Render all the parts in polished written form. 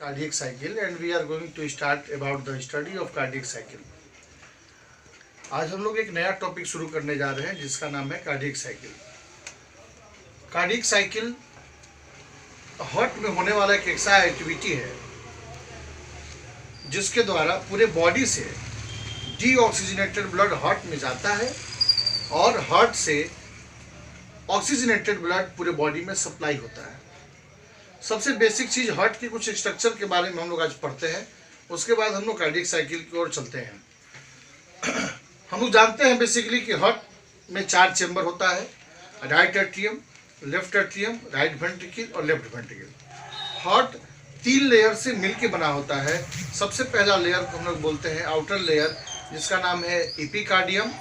cardiac cycle and we are going to start about the study of cardiac cycle. आज हम लोग एक नया टॉपिक शुरू करने जा रहे हैं जिसका नाम है cardiac cycle. Cardiac cycle heart में होने वाला एक ऐसा एक्टिविटी है जिसके द्वारा पूरे बॉडी से डीऑक्सीजनेटेड ब्लड हार्ट में जाता है और हार्ट से ऑक्सीजनेटेड ब्लड पूरे बॉडी में सप्लाई होता है. सबसे बेसिक चीज़ हार्ट की कुछ स्ट्रक्चर के बारे में हम लोग आज पढ़ते हैं, उसके बाद हम लोग कार्डियक साइकिल की ओर चलते हैं. हम लोग जानते हैं बेसिकली कि हार्ट में 4 चेंबर होता है, right atrium, left atrium, right ventricle और लेफ्ट वेंट्रिकल. हार्ट 3 लेयर से मिलके बना होता है. सबसे पहला लेयर को हम लोग बोलते हैं आउटर लेयर जिसका नाम है एपिकार्डियम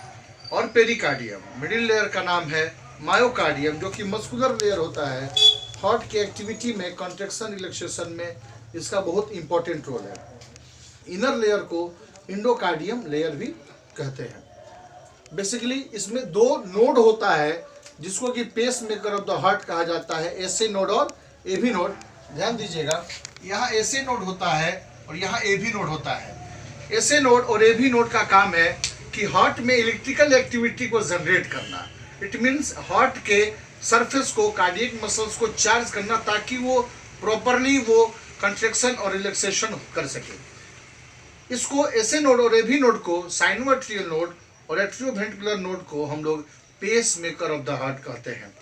और पेरिकार्डियम. मिडिल लेयर का नाम है मायोकार्डियम जो कि मस्कुलर लेयर होता है. हार्ट की एक्टिविटी में कॉन्ट्रैक्शन रिलैक्सेशन में इसका बहुत इंपॉर्टेंट रोल है. इनर लेयर को इंडोकार्डियम लेयर भी कहते हैं. बेसिकली इसमें 2 नोड होता है जिसको कि pacemaker of the heart कहा जाता है, एसए नोड और एवी नोड. ध्यान दीजिएगा, यहाँ एसए नोड होता है और यहाँ एवी नोड होता है. एसए नोड और एवी नोड का काम है कि हार्ट में इलेक्ट्रिकल एक्टिविटी को जनरेट करना. इट मीन्स हार्ट के सरफेस को, कार्डियक मसल्स को चार्ज करना ताकि वो प्रॉपरली वो कंट्रैक्शन और रिलैक्सेशन कर सके. इसको एसए नोड और एवी नोड को साइनोएट्रियल नोड और एट्रियोवेंट्रिकुलर नोड को हम लोग pacemaker of the heart कहते हैं.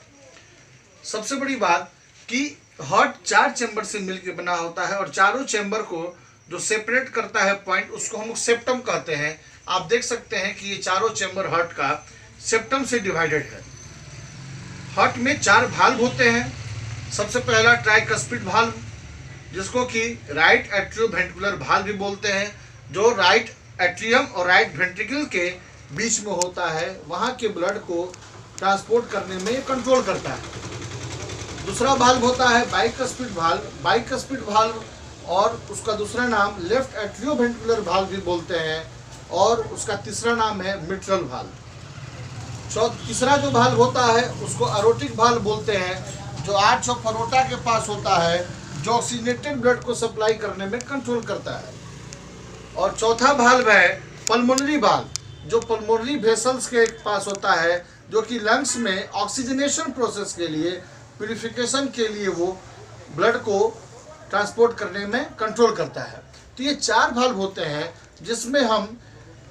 सबसे बड़ी बात कि हार्ट 4 चैम्बर से मिलकर बना होता है और चारों चैम्बर को जो सेपरेट करता है पॉइंट उसको हम लोग सेप्टम कहते हैं. आप देख सकते हैं कि ये चारों चैम्बर हार्ट का सेप्टम से डिवाइडेड है. हार्ट में 4 भाल्व होते हैं. सबसे पहला ट्राइकस्पिड भाल्व जिसको कि राइट एट्रियोवेंट्रिकुलर भाल्व भी बोलते हैं, जो राइट एट्रियम और राइट वेंट्रिकल के बीच में होता है. वहाँ के ब्लड को ट्रांसपोर्ट करने में कंट्रोल करता है. दूसरा भाल्व होता है बाइकस्पिड भाल्व. बाइकस्पिड भाल्व और उसका दूसरा नाम लेफ्ट एट्रियोवेंट्रिकुलर भाल्व भी बोलते हैं और उसका तीसरा नाम है मिट्रल भाल्व. तीसरा जो भाल्व होता है उसको एरोटिक भाल्व बोलते हैं, जो 8 फरोटा के पास होता है, जो ऑक्सीजनेटेड ब्लड को सप्लाई करने में कंट्रोल करता है. और चौथा भाल्व है पल्मोनरी भाल्व, जो पल्मोनरी वेसल्स के पास होता है, जो कि लंग्स में ऑक्सीजनेशन प्रोसेस के लिए, प्यूरिफिकेशन के लिए वो ब्लड को ट्रांसपोर्ट करने में कंट्रोल करता है. तो ये 4 भाल्व होते हैं जिसमें हम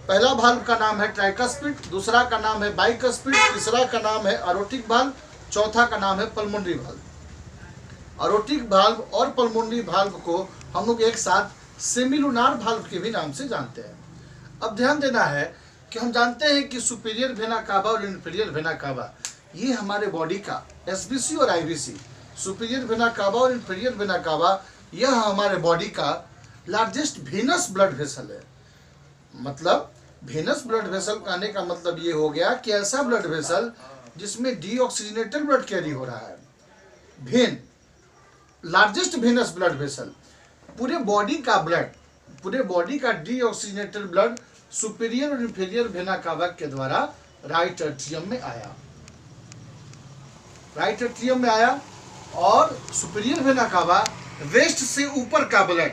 पहला भाल्व का नाम है ट्राइकस्पिड, दूसरा का नाम है बाइकस्पिड, तीसरा का नाम है एरोटिक भाल्व, चौथा का नाम है पल्मोनरी भाल्व. एरोटिक भाल्व और पल्मोनरी भाल्व को हम लोग एक साथ सेमिलुनार भाल्व के भी नाम से जानते हैं. अब ध्यान देना है कि हम जानते हैं कि सुपीरियर वेना कावा और इन्फीरियर वेना कावा ये हमारे बॉडी का एसबीसी और आईबीसी, सुपीरियर वेना कावा और इन्फीरियर वेना कावा यह हमारे बॉडी का लार्जेस्ट वेनस ब्लड वेसल है. मतलब वेनस ब्लड वेसल कहने का मतलब ये हो गया कि ऐसा ब्लड वेसल जिसमें डीऑक्सीजनेटेड ब्लड कैरी हो रहा है. When largest venous blood vessel, पूरे बॉडी का ब्लड, पूरे बॉडी का डीऑक्सीजनेटेड ब्लड सुपीरियर और इंफीरियर वेना कावा के द्वारा राइट एट्रियम में आया. राइट एट्रियम में आया और सुपीरियर वेना कावा वेस्ट से ऊपर का ब्लड,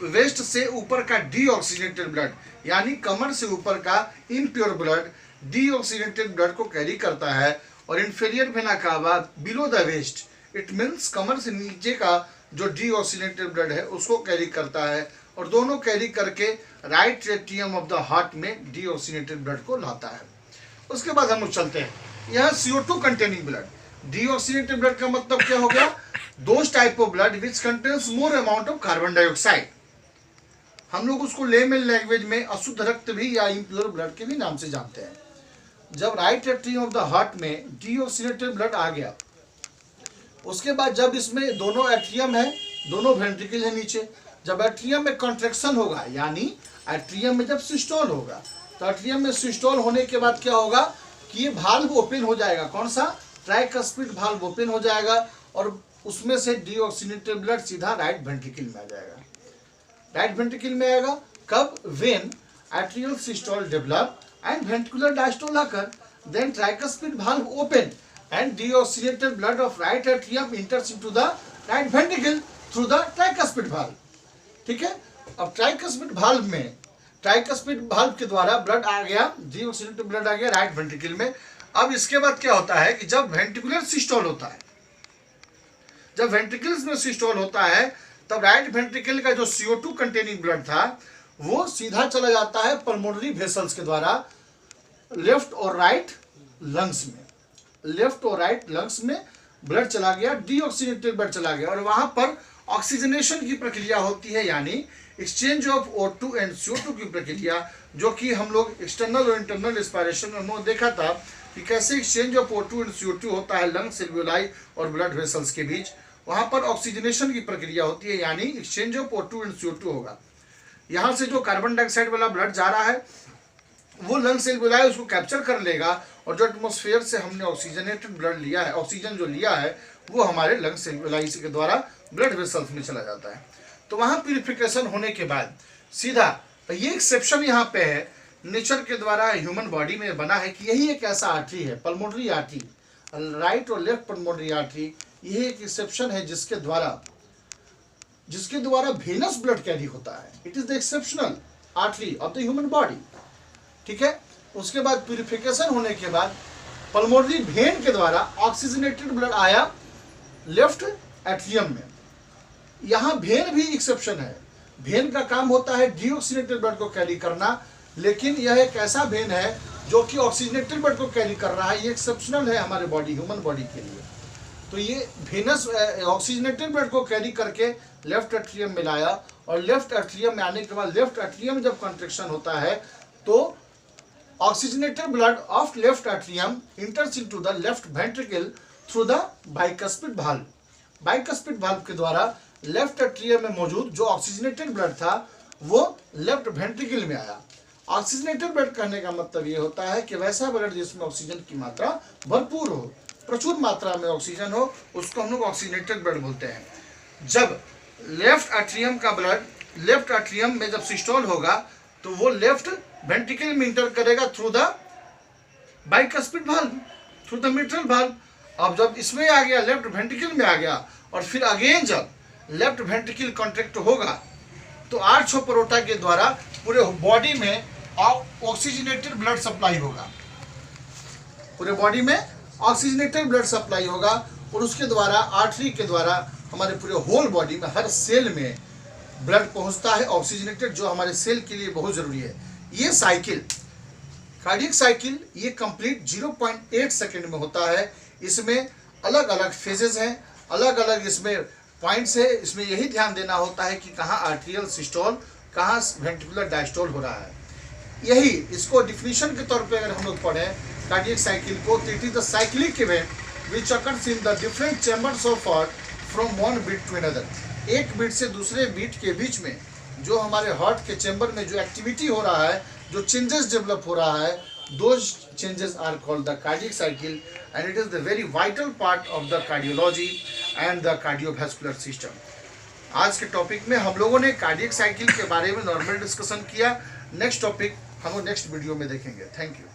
वेस्ट से ऊपर का डीऑक्सीजनेटेड ब्लड यानी कमर से ऊपर का इम्प्योर ब्लड डीऑक्सीजनेटेड ब्लड को कैरी करता है. और inferior vena cava below the waist, it means कमर से नीचे का जो डीऑक्सीजनेटेड ब्लड है उसको कैरी करता है और दोनों कैरी करके right atrium of the heart में डीऑक्सीजनेटेड ब्लड को लाता है. उसके बाद हम लोग चलते हैं, यह CO2 containing blood. Deoxygenated blood का मतलब क्या हो गया? Those type of blood which contains more amount of carbon dioxide. हम लोग उसको लेमन लैंग्वेज में अशुद्ध रक्त भी या इम्प्योर ब्लड के भी नाम से जानते हैं. जब right atrium of the heart में डीऑक्सीजनेटेड ब्लड आ गया, उसके बाद जब इसमें दोनों एट्रियम है, दोनों वेंट्रिकल है नीचे, जब एट्रियम में कॉन्ट्रैक्शन होगा यानी एट्रियम में जब सिस्टोल होगा, तो एट्रियम में सिस्टोल होने के बाद क्या होगा कि ये भाल्व ओपन हो जाएगा. कौन सा? ट्राइकस्पिड भाल्व ओपन हो जाएगा और उसमें से डीऑक्सीजनेटेड ब्लड सीधा राइट वेंट्रिकल में आ जाएगा. राइट वेंट्रिकल में आएगा कब? When atrial systole develop and ventricular diastole occur, then tricuspid valve open and deoxygenated blood of right atrium enters into the right ventricle through the tricuspid valve. ठीक है। अब tricuspid valve में, tricuspid valve के द्वारा blood आ गया, deoxygenated blood आ गया right ventricle में। अब इसके बाद क्या होता है कि जब वेंट्रिकुलर सिस्टोल होता है, जब वेंट्रिकल्स में सिस्टोल होता है, तब राइट वेंट्रिकल का जो CO2 कंटेनिंग ब्लड था वो सीधा चला जाता है पल्मोनरी वेसल्स के द्वारा लेफ्ट और राइट लंग्स में, लेफ्ट और राइट लंग्स में ब्लड चला गया, डीऑक्सीजनेटेड ब्लड चला गया, और वहां पर ऑक्सीजनेशन की प्रक्रिया होती है, यानी exchange of O2 and CO2 की प्रक्रिया, जो कि हम लोग एक्सटर्नल और इंटरनल रेस्पिरेशन में हमने देखा था कि कैसे exchange of O2 and CO2 होता है लंग एल्वियोलाई और ब्लड वेसल्स के बीच। वहां पर ऑक्सीजनेशन की प्रक्रिया होती है, यानी exchange of O2 and CO2 होगा। यहां से जो कार्बन डाइऑक्साइड वाला ब्लड जा रहा है वो लंग्स एल्वियोलाई उसको कैप्चर कर लेगा, और जो एटमॉस्फेयर से हमने ऑक्सीजनेटेड ब्लड लिया है, ऑक्सीजन जो लिया है, वो हमारे लंग्स एल्वियोलाई के द्वारा ब्लड वेसल्स में चला जाता है। तो वहां प्यूरिफिकेशन होने के बाद सीधा, ये एक्सेप्शन यहाँ पे है, नेचर के द्वारा ह्यूमन बॉडी में बना है कि यही एक ऐसा आर्टरी है, पल्मोनरी आर्टरी, राइट और लेफ्ट पल्मोनरी आर्टरी, यही एक एक्सेप्शन है जिसके द्वारा वेनस ब्लड कैरी होता है। It is the exceptional artery of the human body, ठीक है। उसके बाद प्यूरिफिकेशन होने के बाद पल्मोनरी वेन के द्वारा ऑक्सीजनेटेड ब्लड आया लेफ्ट एट्रियम में। यहाँ वेन भी एक्सेप्शन है, वेन का काम होता है डीऑक्सीजनेटेड ब्लड को कैरी करना, लेकिन यह एक ऐसा वेन है जो कि ऑक्सीजनेटेड ब्लड को कैरी कर रहा है, ये एक्सेप्शनल है हमारे बॉडी, ह्यूमन बॉडी के लिए। तो ये वेनस ऑक्सीजनेटेड ब्लड को कैरी करके लेफ्ट एट्रियम में लाया, और लेफ्ट एट्रियम में आने के बाद लेफ्ट एट्रियम में जब कॉन्ट्रैक्शन होता है तो oxygenated blood of left atrium इंटर्स into the left ventricle through the bicuspid valve. Bicuspid valve के द्वारा लेफ्ट एट्रियम में मौजूद जो ऑक्सीजनेटेड ब्लड था वो लेफ्ट वेंट्रिकल में आया। ऑक्सीजनेटेड ब्लड कहने का मतलब ये होता है कि वैसा ब्लड जिसमें ऑक्सीजन की मात्रा भरपूर हो, प्रचुर मात्रा में ऑक्सीजन हो, उसको हम लोग ऑक्सीजनेटेड ब्लड बोलते हैं। जब लेफ्ट एट्रियम का ब्लड लेफ्ट एट्रियम में जब सिस्टोल होगा तो वो लेफ्ट वेंट्रिकल में इंटर करेगा through the bicuspid valve, through the mitral valve. अब जब इसमें आ गया, लेफ्ट वेंट्रिकल में आ गया, और फिर अगेन जब लेफ्ट वेंट्रिकल कॉन्ट्रैक्ट होगा तो आर्च ऑफ परोटा के द्वारा पूरे बॉडी में ऑक्सीजनेटेड ब्लड सप्लाई होगा, पूरे बॉडी में ऑक्सीजनेटेड ब्लड सप्लाई होगा, और उसके द्वारा आर्टरी के द्वारा हमारे पूरे होल बॉडी में हर सेल में ब्लड पहुंचता है ऑक्सीजनेटेड, जो हमारे सेल के लिए बहुत जरूरी है। ये साइकिल, कार्डियक साइकिल, ये कंप्लीट 0.8 सेकेंड में होता है। इसमें अलग अलग फेजेस हैं, अलग अलग इसमें पॉइंट्स है। इसमें यही ध्यान देना होता है कि कहाँ आर्टेरियल सिस्टोल, कहाँ वेंट्रिकुलर डायस्टोल हो रहा है। यही इसको डिफिनीशन के तौर पे अगर हम लोग पढ़ें कार्डियक साइकिल को, तो it is the cyclic event which occurs in the different chambers of heart from one beat to another. एक बीट से दूसरे बीट के बीच में जो हमारे हार्ट के चैम्बर में जो एक्टिविटी हो रहा है, जो चेंजेस डेवलप हो रहा है, those changes are called the cardiac cycle, and it is the very vital part of the cardiology and the cardiovascular system. आज के टॉपिक में हम लोगों ने कार्डियक साइकिल के बारे में नॉर्मल डिस्कशन किया। नेक्स्ट टॉपिक हम लोग नेक्स्ट वीडियो में देखेंगे। Thank you.